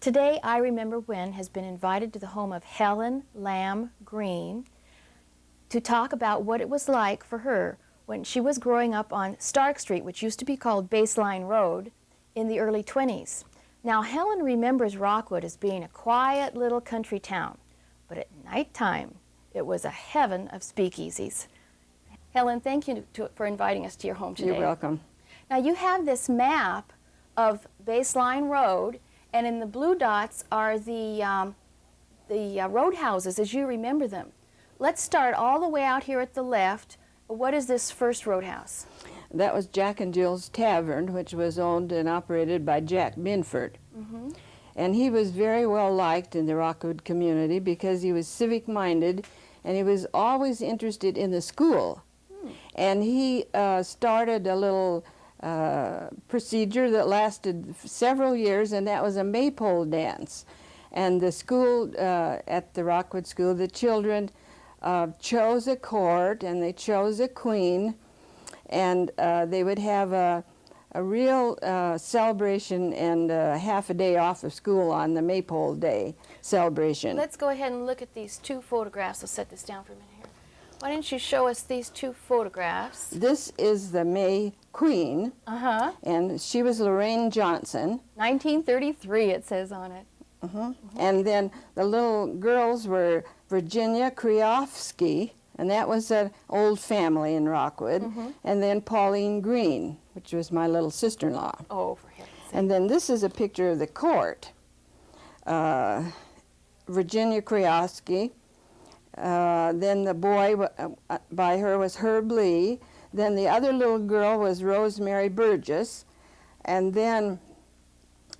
Today, I Remember When has been invited to the home of Helen Lamb Green to talk about what it was like for her when she was growing up on Stark Street, which used to be called Baseline Road, in the early 20s. Now, Helen remembers Rockwood as being a quiet little country town, but at nighttime, it was a heaven of speakeasies. Helen, thank you for inviting us to your home today. You're welcome. Now, you have this map of Baseline Road, and in the blue dots are the roadhouses as you remember them. Let's start all the way out here at the left. What is this first roadhouse? That was Jack and Jill's Tavern, which was owned and operated by Jack Binford. Mm-hmm. And he was very well liked in the Rockwood community because he was civic-minded and he was always interested in the school. And he started a little procedure that lasted several years, and that was a maypole dance. And the school, at the Rockwood School, the children chose a court and they chose a queen, and they would have a real celebration and half a day off of school on the Maypole Day celebration. Let's go ahead and look at these two photographs. I'll set this down for a minute here. Why don't you show us these two photographs? This is the May Queen, Uh-huh. and she was Lorraine Johnson. 1933 it says on it. And then the little girls were Virginia Kriofsky, and that was an old family in Rockwood, and then Pauline Green, which was my little sister-in-law. Oh, for heaven's sake. And then this is a picture of the court. Virginia Kriofsky, then the boy by her was Herb Lee, then the other little girl was Rosemary Burgess, and then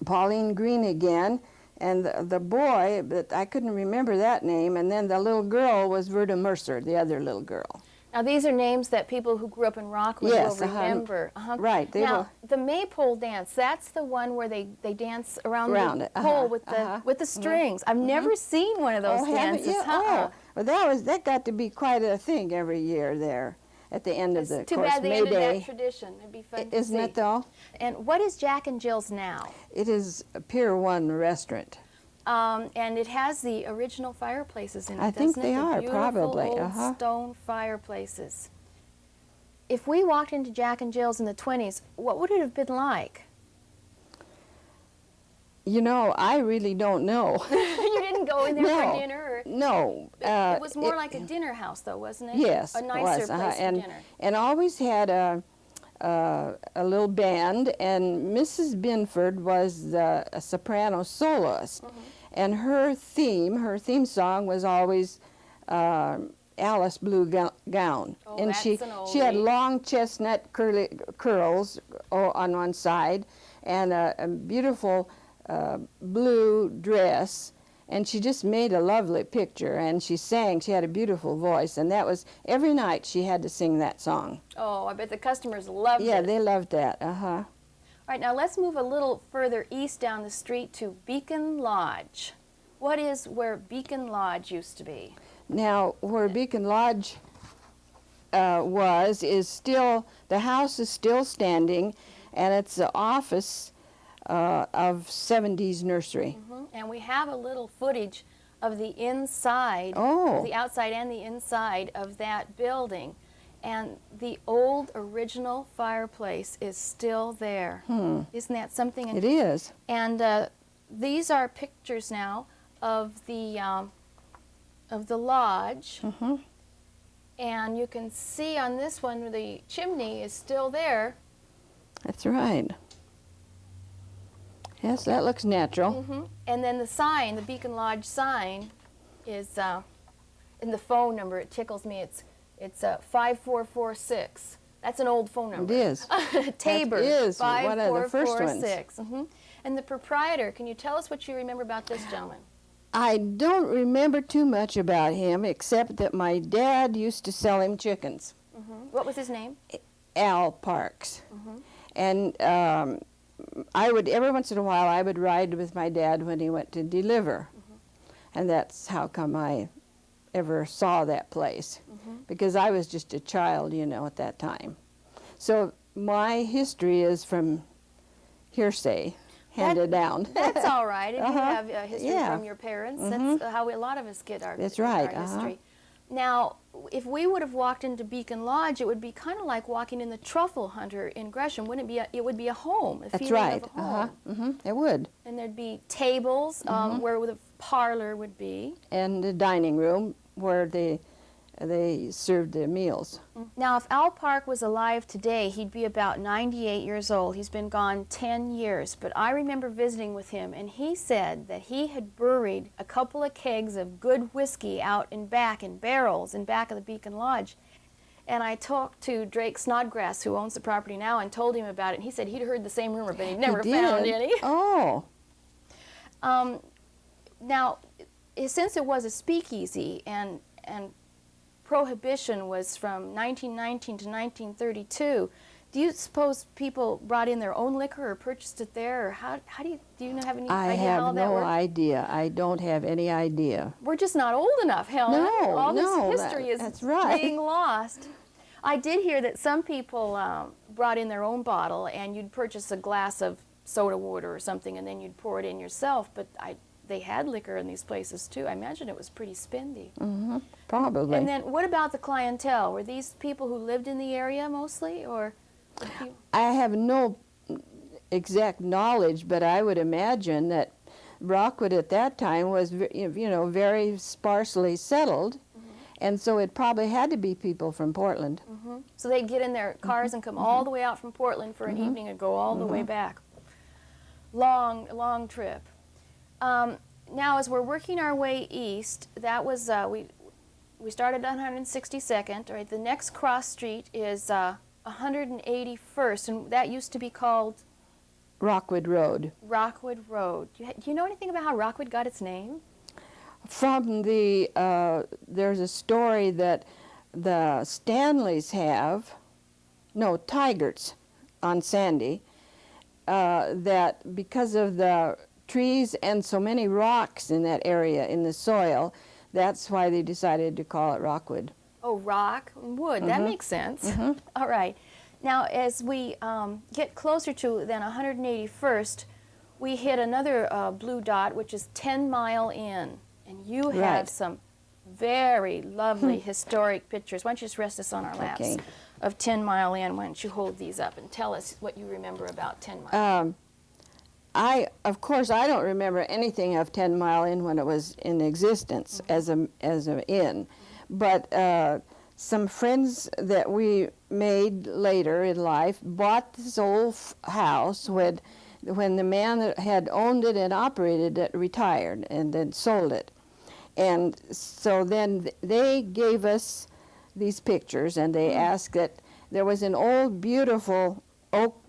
Pauline Green again, and the boy, but I couldn't remember that name, and then the little girl was Verda Mercer, the other little girl. Now, these are names that people who grew up in Rockwood will remember. Right. Now, the maypole dance, that's the one where they dance around the pole with the strings. I've never seen one of those dances. Well, that got to be quite a thing every year there at the end of the Too course, bad they May ended Day. that tradition. It'd be fun to Isn't see. it, though? And what is Jack and Jill's now? It is a Pier 1 restaurant. And it has the original fireplaces in it, I think doesn't they it? are, The probably. beautiful old stone fireplaces. If we walked into Jack and Jill's in the 20s, what would it have been like? You know, I really don't know. You didn't go in there for dinner? Or No. it was more like a dinner house, though, wasn't it? Yes, a nicer place for dinner. And always had a little band, and Mrs. Binford was a soprano soloist, and her theme song was always Alice Blue Gown. Oh, and that's she had long chestnut curls on one side, and a beautiful blue dress, and she just made a lovely picture, and she sang. She had a beautiful voice, and that was every night she had to sing that song. Oh, I bet the customers loved it. Yeah, they loved that. All right, now let's move a little further east down the street to Beacon Lodge. What is where Beacon Lodge used to be? Now, where Beacon Lodge is still, the house is still standing, and it's the office of 70s nursery. And we have a little footage of the inside, the outside and the inside of that building. And the old original fireplace is still there. Isn't that something? It is. And these are pictures now of the lodge. And you can see on this one the chimney is still there. That's right. Yes, that looks natural. And then the sign, the Beacon Lodge sign, is in the phone number. It tickles me. It's 5446. That's an old phone number. It is. Tabor. That is one of the first ones. 5446. And the proprietor, can you tell us what you remember about this gentleman? I don't remember too much about him, except that my dad used to sell him chickens. What was his name? Al Parks. And I would, every once in a while, I would ride with my dad when he went to deliver. And that's how come I ever saw that place, because I was just a child, you know, at that time. So my history is from hearsay. handed down. That's all right. If you have history Yeah. from your parents, that's how a lot of us get our, That's right. our history. Now, if we would have walked into Beacon Lodge, it would be kind of like walking in the Truffle Hunter in Gresham. Wouldn't it be? It would be a home. A That's feeling right. of a home. It would. And there'd be tables where the parlor would be. And the dining room where they served their meals. Now, if Al Park was alive today, he'd be about 98 years old. He's been gone 10 years, but I remember visiting with him, and he said that he had buried a couple of kegs of good whiskey out in barrels in back of the Beacon Lodge. And I talked to Drake Snodgrass, who owns the property now, and told him about it, and he said he'd heard the same rumor, but he'd never found any. Oh. Now, since it was a speakeasy and Prohibition was from 1919 to 1932. Do you suppose people brought in their own liquor or purchased it there, or how do you have any I idea how have that no worked? idea. I don't have any idea. We're just not old enough, Helen. No, all no, this history that's is right. being lost. I did hear that some people brought in their own bottle, and you'd purchase a glass of soda water or something, and then you'd pour it in yourself. But they had liquor in these places too. I imagine it was pretty spendy. Probably. And then what about the clientele? Were these people who lived in the area mostly, or? I have no exact knowledge, but I would imagine that Rockwood at that time was, very sparsely settled, and so it probably had to be people from Portland. So they'd get in their cars and come all the way out from Portland for an evening and go all the way back. Long trip. Now, as we're working our way east, that was we started on 162nd. Right, the next cross street is 181st, and that used to be called Rockwood Road. Rockwood Road. Do you know anything about how Rockwood got its name? From there's a story that the Stanleys Tigers on Sandy, that because of the trees and so many rocks in that area in the soil, that's why they decided to call it Rockwood. Oh, rock and wood. That makes sense. All right. Now, as we get closer to then 181st, we hit another blue dot, which is 10 Mile Inn. And you have some very lovely historic pictures. Why don't you just rest us on our laps of 10 Mile Inn? Why don't you hold these up and tell us what you remember about 10 Mile Inn? Of course, I don't remember anything of 10 Mile Inn when it was in existence as an inn, but some friends that we made later in life bought this old house when the man that had owned it and operated it retired and then sold it. And so then they gave us these pictures, and they asked that there was an old, beautiful oak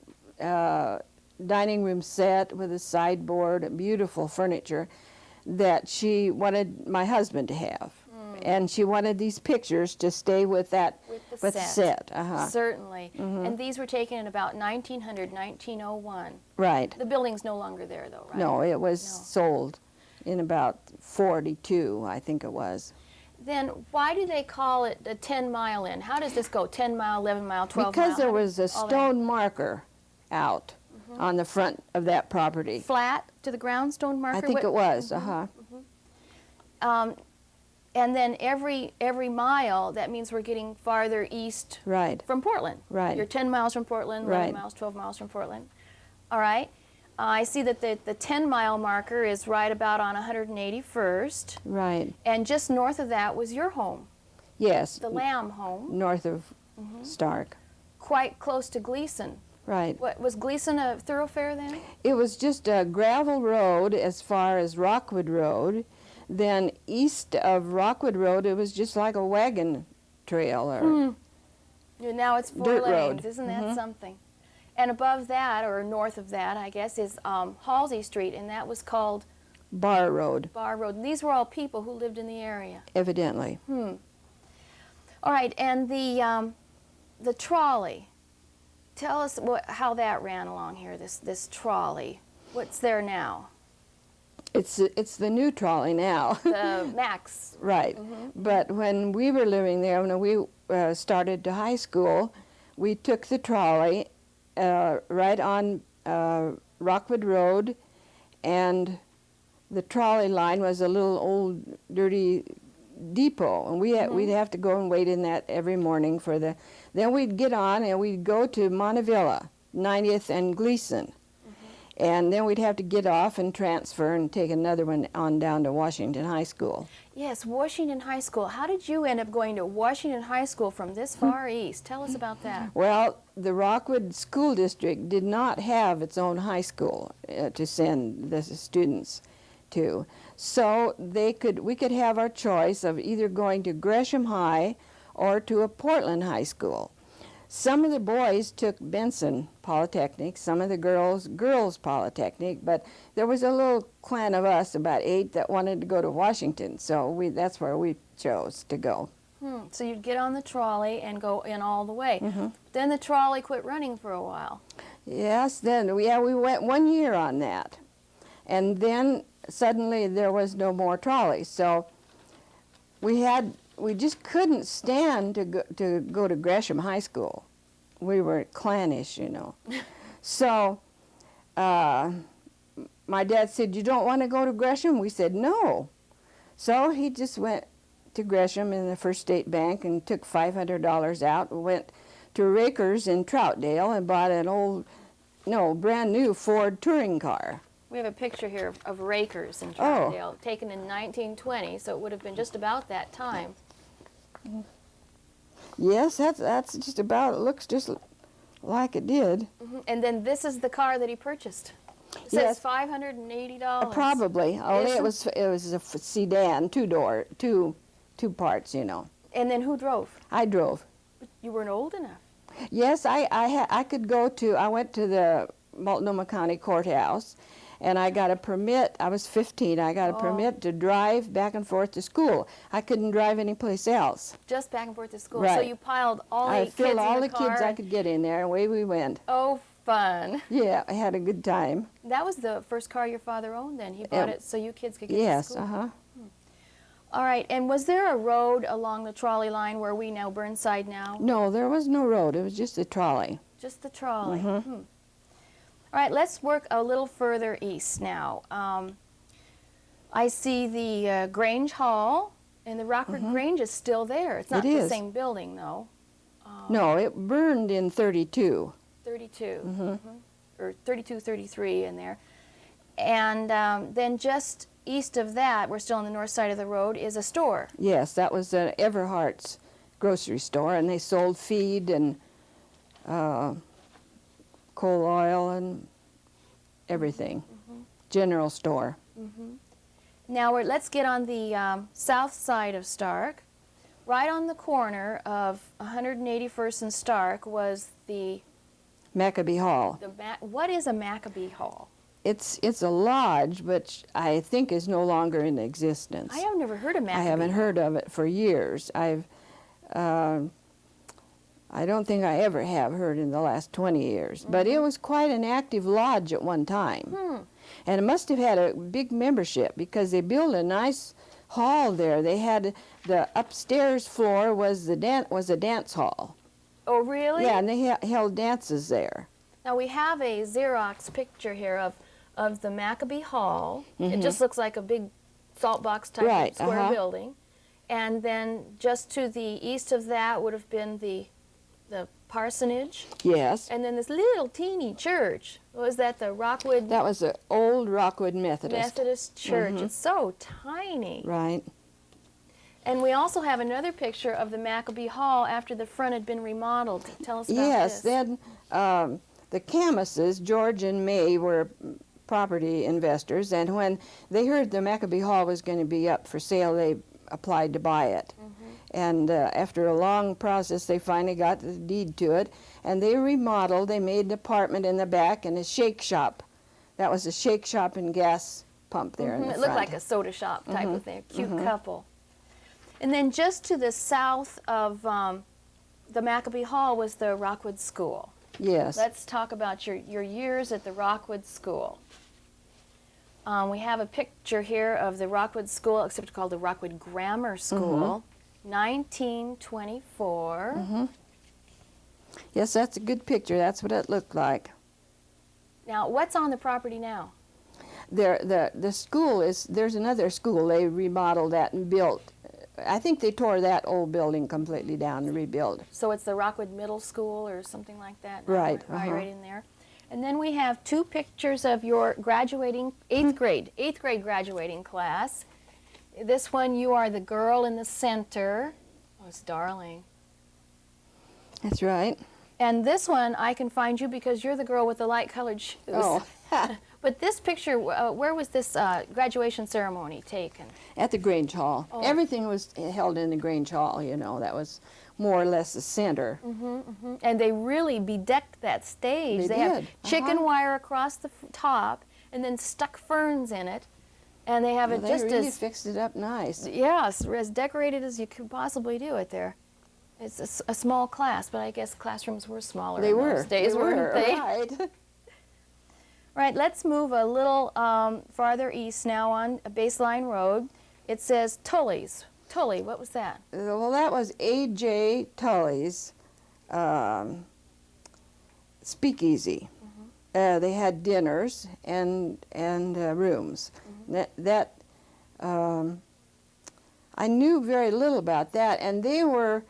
dining room set with a sideboard and beautiful furniture that she wanted my husband to have. And she wanted these pictures to stay with that with the set. Uh-huh. Certainly. And these were taken in about 1900, 1901. Right. The building's no longer there, though, right? No, it was sold in about 42, I think it was. Then why do they call it a 10 Mile Inn? How does this go? 10 mile, 11 mile, 12 mile? Because there was a stone marker out on the front of that property. Flat to the ground stone marker? I think it was, And then every mile, that means we're getting farther east from Portland. Right. You're 10 miles from Portland, 11 miles, 12 miles from Portland. All right. I see that the 10-mile marker is right about on 181st. Right. And just north of that was your home. Yes. The Lamb home. North of Stark. Quite close to Gleason. Right. What, was Gleason a thoroughfare then? It was just a gravel road as far as Rockwood Road. Then east of Rockwood Road, it was just like a wagon trail. Or Now it's 4 dirt lanes. road. Isn't that something? And above that, or north of that, I guess, is Halsey Street, and that was called Bar Road. Bar Road. And these were all people who lived in the area. Evidently. All right, and the trolley. Tell us how that ran along here. This trolley. What's there now? It's the new trolley now. The Max. Right. But when we were living there, when we started to high school, we took the trolley right on Rockwood Road and the trolley line was a little old dirty depot, and we'd have to go and wait in that every morning for the. Then we'd get on and we'd go to Montevilla, 90th and Gleason, and then we'd have to get off and transfer and take another one on down to Washington High School. Yes, Washington High School. How did you end up going to Washington High School from this far east? Tell us about that. Well, the Rockwood School District did not have its own high school to send the students to. So we could have our choice of either going to Gresham High or to a Portland High School. Some of the boys took Benson Polytechnic, some of the girls Polytechnic, but there was a little clan of us, about 8, that wanted to go to Washington, so that's where we chose to go. So you'd get on the trolley and go in all the way. Then the trolley quit running for a while. Yes, then we went 1 year on that, and then suddenly there was no more trolleys, so we just couldn't stand to go to Gresham High School. We were clannish, you know. So my dad said, "You don't want to go to Gresham?" We said, "No." So he just went to Gresham in the First State Bank and took $500 out and went to Rakers in Troutdale and bought an brand new Ford touring car. We have a picture here of Rakers in Troutdale, taken in 1920, so it would have been just about that time. Yes, that's just about, it looks just like it did. And then this is the car that he purchased. It says $580. Probably. Only it was a sedan, two parts, you know. And then who drove? I drove. But you weren't old enough. Yes, I could go to. I went to the Multnomah County Courthouse, and I got a permit. I was 15. I got a permit to drive back and forth to school. I couldn't drive anyplace else. Just back and forth to school. Right. So you piled all 8 kids in the car. I filled all the kids I could get in there, and away we went. Oh, fun. Yeah, I had a good time. That was the first car your father owned then. He bought it so you kids could get to school. Yes, All right, and was there a road along the trolley line where we know Burnside now? No, there was no road. It was just a trolley. Just the trolley. All right, let's work a little further east now. I see the Grange Hall, and the Rockwood Grange is still there. It's not the same building, though. No, it burned in 32. 32, or 32, 33 in there. And then just east of that, we're still on the north side of the road, is a store. Yes, that was Everhart's grocery store, and they sold feed and coal oil and everything. General store. Now let's get on the south side of Stark. Right on the corner of 181st and Stark was the Maccabee Hall. What is a Maccabee Hall? It's a lodge, which I think is no longer in existence. I have never heard of Maccabee. I haven't heard of it for years. I don't think I ever have heard in the last 20 years. But it was quite an active lodge at one time. And it must have had a big membership because they built a nice hall there. They had the upstairs floor was a dance hall. Oh, really? Yeah, and they held dances there. Now we have a Xerox picture here of the Maccabee Hall. It just looks like a big salt box type of square building. And then just to the east of that would have been the parsonage. Yes. And then this little teeny church. Was that the Rockwood? That was the old Rockwood Methodist. Methodist church. It's so tiny. Right. And we also have another picture of the Maccabee Hall after the front had been remodeled. Tell us about this. Yes, then the Camises, George and May, were property investors, and when they heard the Maccabee Hall was going to be up for sale, they applied to buy it. And after a long process, they finally got the deed to it, and they remodeled. They made an apartment in the back and a shake shop. That was a shake shop and gas pump there in the front. It looked like a soda shop type of thing. Cute couple. And then just to the south of the Maccabee Hall was the Rockwood School. Yes. Let's talk about your years at the Rockwood School. We have a picture here of the Rockwood School, except called the Rockwood Grammar School, 1924. Yes, that's a good picture. That's what it looked like. Now, what's on the property now? The school is, there's another school, they remodeled that and built. I think they tore that old building completely down and rebuilt. So it's the Rockwood Middle School or something like that? Right. Right in there. And then we have 2 pictures of your graduating, 8th grade graduating class. This one, you are the girl in the center. Oh, it's darling. That's right. And this one, I can find you because you're the girl with the light-colored shoes. Oh. But this picture, where was this graduation ceremony taken? At the Grange Hall. Oh. Everything was held in the Grange Hall, you know. That was more or less the center. And they really bedecked that stage. They have did. chicken wire across the top and then stuck ferns in it. And they have it They just really as, fixed it up nice. yes, as decorated as you could possibly do it there. It's a small class, but I guess classrooms were smaller They in were. those days, They weren't were, they? right. Right, let's move a little farther east now on Baseline Road. It says Tully's. Tully, what was that? Well, that was A.J. Tully's Speakeasy. They had dinners and rooms. I knew very little about that, and they were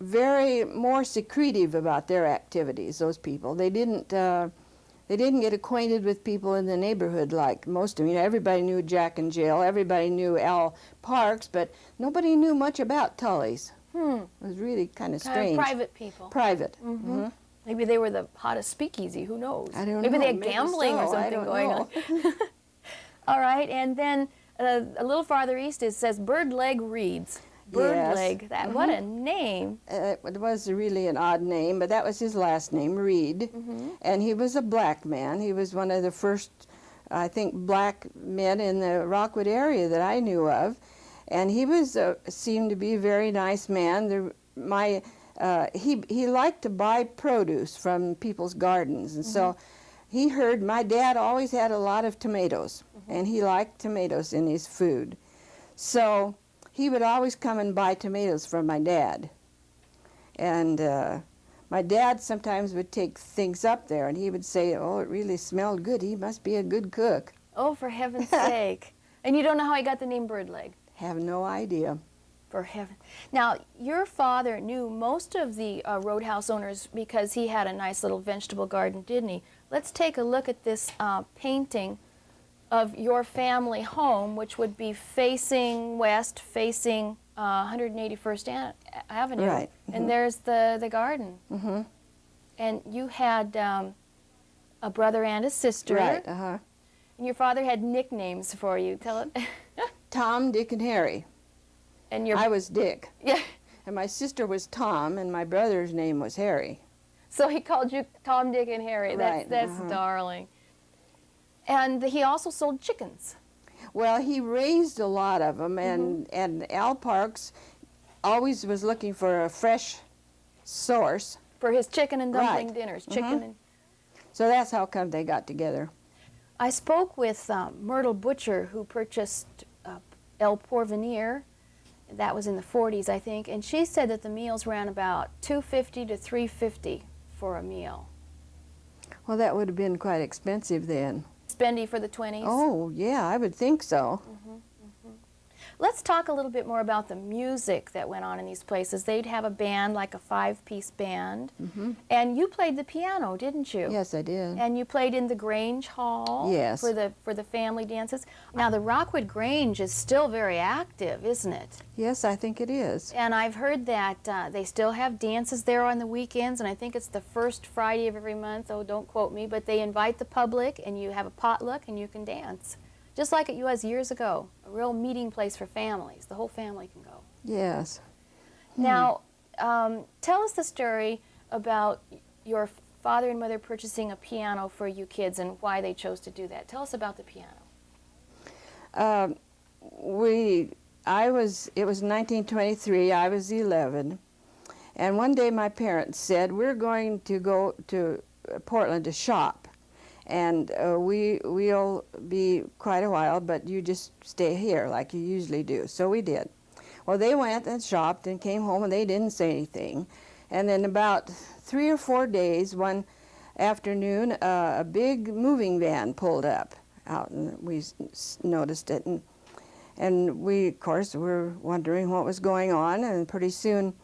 very more secretive about their activities. Those people, they didn't get acquainted with people in the neighborhood like most of them. You know, everybody knew Jack and Jill, everybody knew Al Parks, but nobody knew much about Tully's. It was really kind of strange. Private people. Private. Maybe they were the hottest speakeasy, who knows? I don't Maybe know. they had Maybe gambling so. or I something don't going know. on. All right, and then a little farther east it says Bird Leg Reeds. Bird Yes. Leg, that, what a name. It was really an odd name, but that was his last name, Reed. And he was a black man. He was one of the first, I think, black men in the Rockwood area that I knew of. And he was seemed to be a very nice man. He liked to buy produce from people's gardens, and so he heard my dad always had a lot of tomatoes, and he liked tomatoes in his food. So he would always come and buy tomatoes from my dad. And my dad sometimes would take things up there, and he would say, "Oh, it really smelled good. He must be a good cook." Oh, for heaven's sake. And you don't know how he got the name Bird Leg? Have no idea. For heaven. Now, your father knew most of the roadhouse owners because he had a nice little vegetable garden, didn't he? Let's take a look at this painting of your family home, which would be facing west, facing 181st Avenue. Right. And there's the garden. And you had a brother and a sister. Right, And your father had nicknames for you. Tell it. Tom, Dick, and Harry. And your I was Dick. yeah. And my sister was Tom, and my brother's name was Harry. So he called you Tom, Dick, and Harry. Right, That's darling. And he also sold chickens. Well, he raised a lot of them, and Al Parks always was looking for a fresh source. For his chicken and dumpling Right. dinners. Chicken and... So that's how come they got together. I spoke with Myrtle Butcher, who purchased El Porvenir. That was in the 40s, I think. And she said that the meals ran about $2.50 to $3.50 for a meal. Well, that would have been quite expensive then. Spendy for the 20s. Oh, yeah, I would think so. Let's talk a little bit more about the music that went on in these places. They'd have a band, like a 5-piece band. And you played the piano, didn't you? Yes, I did. And you played in the Grange Hall. Yes. For the family dances. Now, the Rockwood Grange is still very active, isn't it? Yes, I think it is. And I've heard that they still have dances there on the weekends, and I think it's the first Friday of every month. Oh, don't quote me, but they invite the public, and you have a potluck, and you can dance. Just like it was years ago, a real meeting place for families. The whole family can go. Yes. Now, tell us the story about your father and mother purchasing a piano for you kids and why they chose to do that. Tell us about the piano. It was 1923, I was 11, and one day my parents said, "We're going to go to Portland to shop, and we'll be quite a while, but you just stay here like you usually do." So we did. Well, they went and shopped and came home, and they didn't say anything. And then about 3 or 4 days, one afternoon, a big moving van pulled up out, and we noticed it. And we, of course, were wondering what was going on, and pretty soon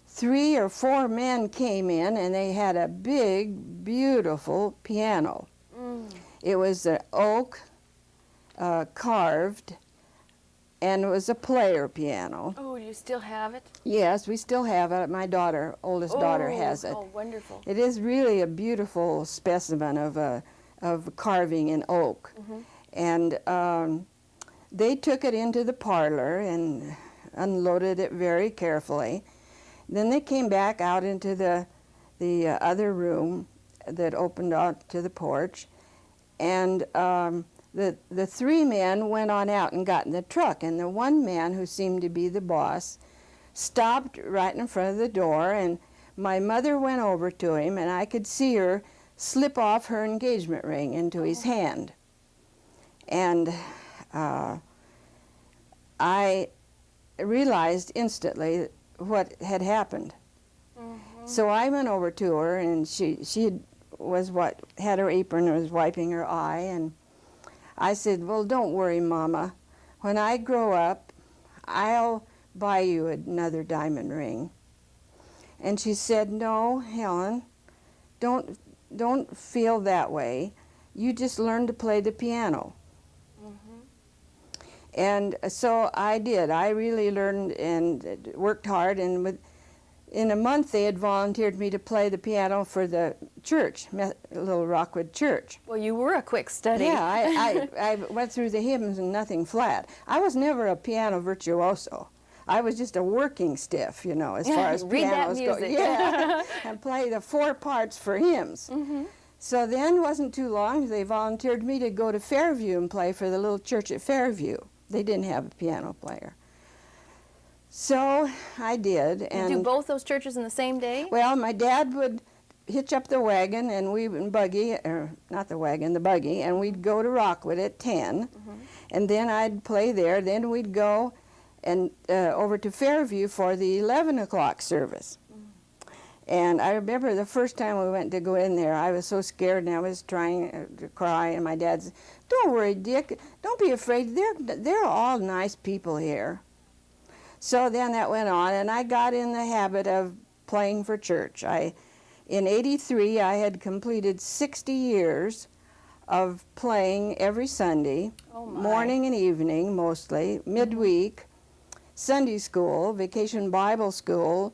3 or 4 men came in, and they had a big, beautiful piano. It was an oak, carved, and it was a player piano. Oh, do you still have it? Yes, we still have it. My daughter, oldest daughter, has it. Oh, wonderful. It is really a beautiful specimen of carving in oak. And they took it into the parlor and unloaded it very carefully. Then they came back out into the other room that opened out to the porch, and the 3 men went on out and got in the truck, and the one man, who seemed to be the boss, stopped right in front of the door, and my mother went over to him, and I could see her slip off her engagement ring into his hand. And I realized instantly what had happened. So I went over to her, and she had her apron and was wiping her eye, and I said, "Well, don't worry, Mama. When I grow up, I'll buy you another diamond ring." And she said, "No, Helen, don't feel that way. You just learn to play the piano." And so I did. I really learned and worked hard, and in a month they had volunteered me to play the piano for the church, little Rockwood church. Well, you were a quick study. Yeah, I went through the hymns and nothing flat. I was never a piano virtuoso. I was just a working stiff, you know, as far as Read that pianos go. music. Yeah, and play the 4 parts for hymns. So then, it wasn't too long, they volunteered me to go to Fairview and play for the little church at Fairview. They didn't have a piano player. So I did. And you do both those churches in the same day? Well, my dad would hitch up the wagon, and we would buggy, or not the wagon, the buggy, and we'd go to Rockwood at 10, and then I'd play there. Then we'd go and over to Fairview for the 11 o'clock service. And I remember the first time we went to go in there, I was so scared, and I was trying to cry, and my dad said, "Don't worry, Dick, don't be afraid, they're all nice people here." So then that went on, and I got in the habit of playing for church. In '83, I had completed 60 years of playing every Sunday, morning and evening mostly, midweek, Sunday school, vacation Bible school,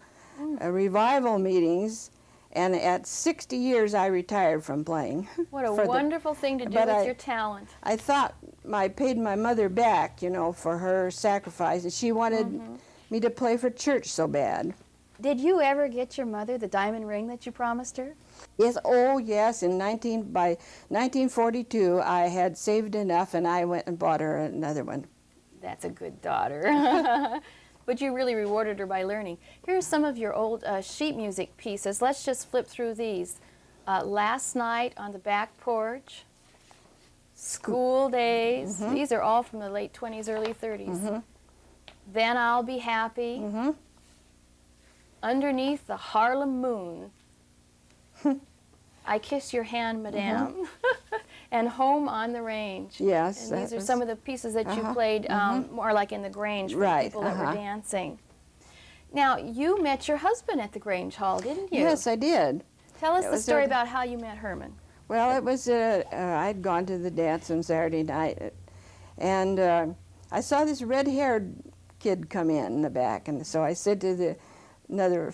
revival meetings, and at 60 years I retired from playing. What a wonderful thing to do with your talent. I thought I paid my mother back, you know, for her sacrifice, and she wanted me to play for church so bad. Did you ever get your mother the diamond ring that you promised her? Yes, oh yes, by 1942 I had saved enough, and I went and bought her another one. That's a good daughter. But you really rewarded her by learning. Here's some of your old sheet music pieces. Let's just flip through these. Last Night on the Back Porch, School Days. These are all from the late 20s, early 30s. Then I'll Be Happy. Underneath the Harlem Moon. I Kiss Your Hand, Madame. And Home on the Range. Yes. And these are some of the pieces that you played more like in the Grange for people that were dancing. Now, you met your husband at the Grange Hall, didn't you? Yes, I did. Tell us the story about how you met Herman. Well, it was, I'd gone to the dance on Saturday night, and I saw this red-haired kid come in the back, and so I said to another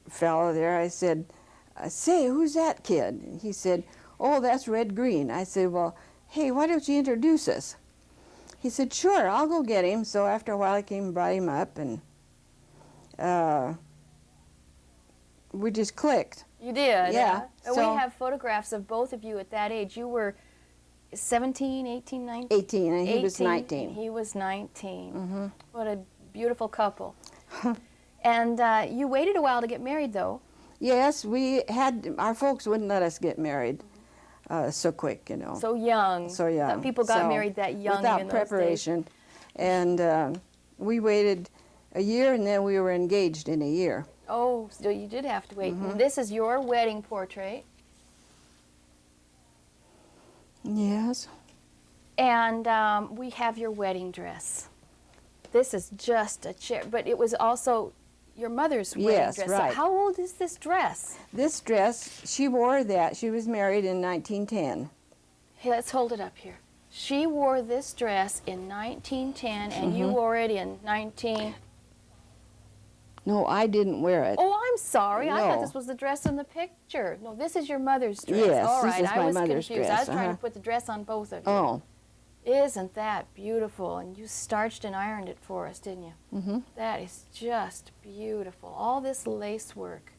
fellow there, I said, "Say, who's that kid?" And he said, "Oh, that's Red Green." I said, "Well, hey, why don't you introduce us?" He said, "Sure, I'll go get him." So after a while I came and brought him up, and we just clicked. You did? Yeah. We have photographs of both of you at that age. You were 17, 18, 19? 18, and he was 19. And he was 19. What a beautiful couple. And you waited a while to get married, though. Yes, our folks wouldn't let us get married so quick, you know. So young. So young. Some people got married that young without in those preparation. days. And we waited a year, and then we were engaged in a year. Oh, so you did have to wait. And this is your wedding portrait. Yes. And we have your wedding dress. This is just a chair, but it was also your mother's wedding Yes, dress. right. So how old is this dress? This dress, she wore that. She was married in 1910. Hey, let's hold it up here. She wore this dress in 1910, and you wore it in 19... No, I didn't wear it. Oh, I'm sorry. I thought No. this was the dress in the picture. No, this is your mother's dress. Yes, All this right, is I my was mother's confused. I was dress, trying to put the dress on both of you. Oh, Isn't that beautiful? And you starched and ironed it for us, didn't you? mm-hmm. That is just beautiful. All this lace work.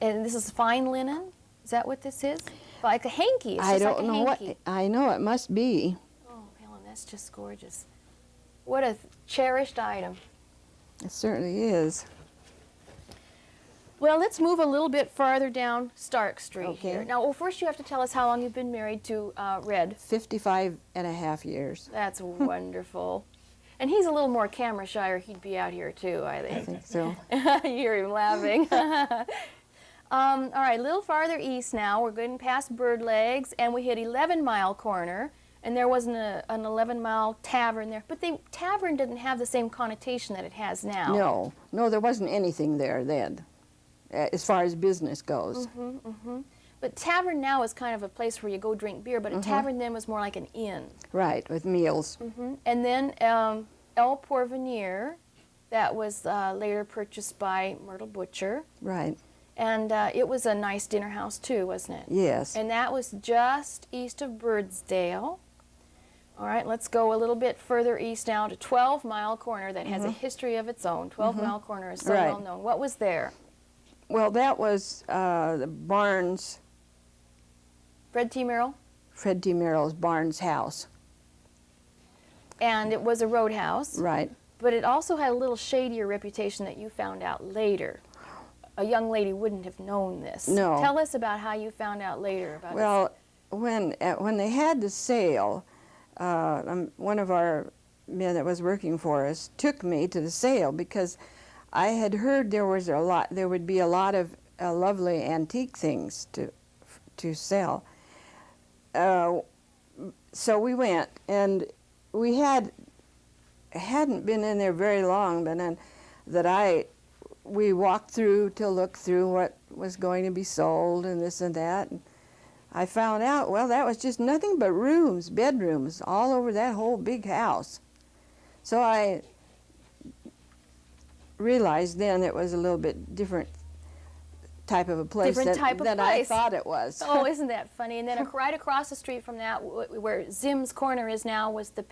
And this is fine linen? Is that what this is? Like a hanky. It's I just don't like a know hanky. what. I know it must be. Oh, Helen, that's just gorgeous. What a cherished item. It certainly is. Well, let's move a little bit farther down Stark Street Okay. here. Now, well, first you have to tell us how long you've been married to Red. 55 and a half years. That's wonderful. And he's a little more camera shy, or he'd be out here too, I think. I think so. You hear him laughing. All right, a little farther east now. We're going past Bird Legs, and we hit 11 Mile Corner, and there was an 11-mile tavern there. But the tavern didn't have the same connotation that it has now. No, there wasn't anything there then, as far as business goes. But tavern now is kind of a place where you go drink beer, but a tavern then was more like an inn. Right, with meals. And then El Porvenir, that was later purchased by Myrtle Butcher. Right. And it was a nice dinner house too, wasn't it? Yes. And that was just east of Birdsdale. All right, let's go a little bit further east now to 12 Mile Corner that has a history of its own. 12 Mile Corner is so Right. well known. What was there? Well, that was the Barnes, Fred T. Merrill? Fred T. Merrill's Barnes house. And it was a roadhouse. Right. But it also had a little shadier reputation that you found out later. A young lady wouldn't have known this. No. Tell us about how you found out later about it. Well, when they had the sale, one of our men that was working for us took me to the sale because I had heard there would be a lot of lovely antique things to sell. So we went, and we hadn't been in there very long, but then we walked through to look through what was going to be sold and this and that. And I found out, well, that was just nothing but rooms, bedrooms, all over that whole big house. So I realized then it was a little bit different type of a place than I thought it was. Oh, isn't that funny? And then right across the street from that, where Zim's Corner is now, was the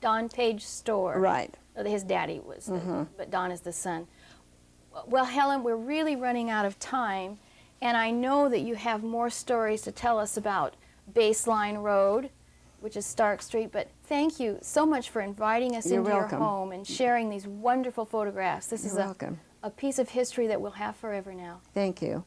Don Page store. Right. His daddy was, but Don is the son. Well, Helen, we're really running out of time, and I know that you have more stories to tell us about Baseline Road, which is Stark Street, but thank you so much for inviting us into your home and sharing these wonderful photographs. This is welcome. a piece of history that we'll have forever now. Thank you.